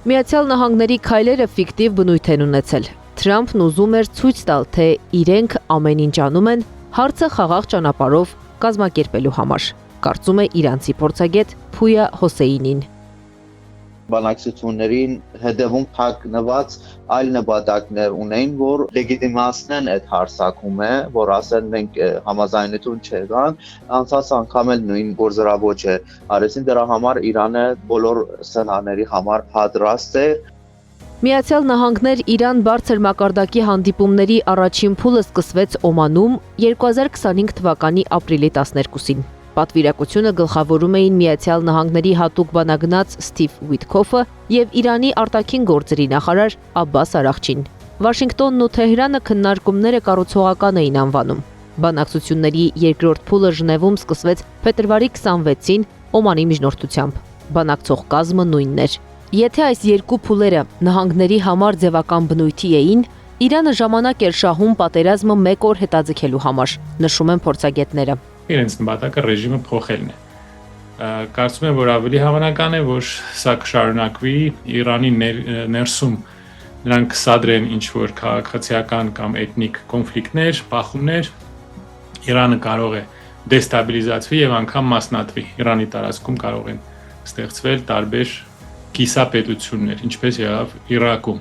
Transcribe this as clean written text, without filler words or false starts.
Միացյալ Նահանգների քայլերը ֆիկտիվ բնույթ են ունեցել։ Թրամփն ուզում էր ցույց տալ, թե իրենք ամեն ինչ անում են հարցը խաղաղ ճանապարհով կազմակերպելու համար, կարծում է իրանցի փորձագետ Փույա Հոսեյնին։ Բանակցություններին հետևում թաքնված այլ նպատակներ ունեն, որ լեգիտիմացնեն այդ հարցակումը, որ ասեն մենք համաձայնություն չեղանք, անցած անգամ էլ նույն գործառույթը արեցին, դրա համար Իրանը բոլոր սցենարների համար պատրաստ է։ Միացյալ Նահանգներ Իրան բարձր մակարդակի հանդիպումների առաջին փուլը սկսվեց Օմանում 2025 թվականի ապրիլի 12-ին։ Պատվիրակությունը գլխավորում էին Միացյալ Նահանգների հատուկ բանագնաց Սթիվ Ուիթքոֆը եւ Իրանի արտաքին գործերի նախարար Աբբաս Արաղչին։ Վաշինգտոնն ու Թեհրանը քննարկումները կառուցողական էին անվանում։ Բանակցությունների երկրորդ փուլը Ժնևում սկսվեց փետրվարի 26-ին Օմանի միջնորդությամբ։ Բանակցող կազմը նույնն էր։ Եթե այս երկու փուլերը նահանգների համար ձևական բնույթի էին, Իրանը ժամանակ էր շահում պատերազմը մեկ օր հետաձգելու համար, նշում են փորձագետները։ Իրենց նպատակը ռեժիմը փոխելն է։ Կարծում եմ, որ ավելի հավանական է, որ սա կշարունակվի Իրանի ներսում նրանք սադրեն ինչ-որ քաղաքացիական կամ էթնիկ կոնֆլիկտներ, բախումներ, Իրանը կարող է դեստաբիլիզացվի եւ անգամ մասնատվի։ Իրանի տարածքում կարող են ստեղծվել տարբեր կիսապետություններ, ինչպես եղավ Իրաքում։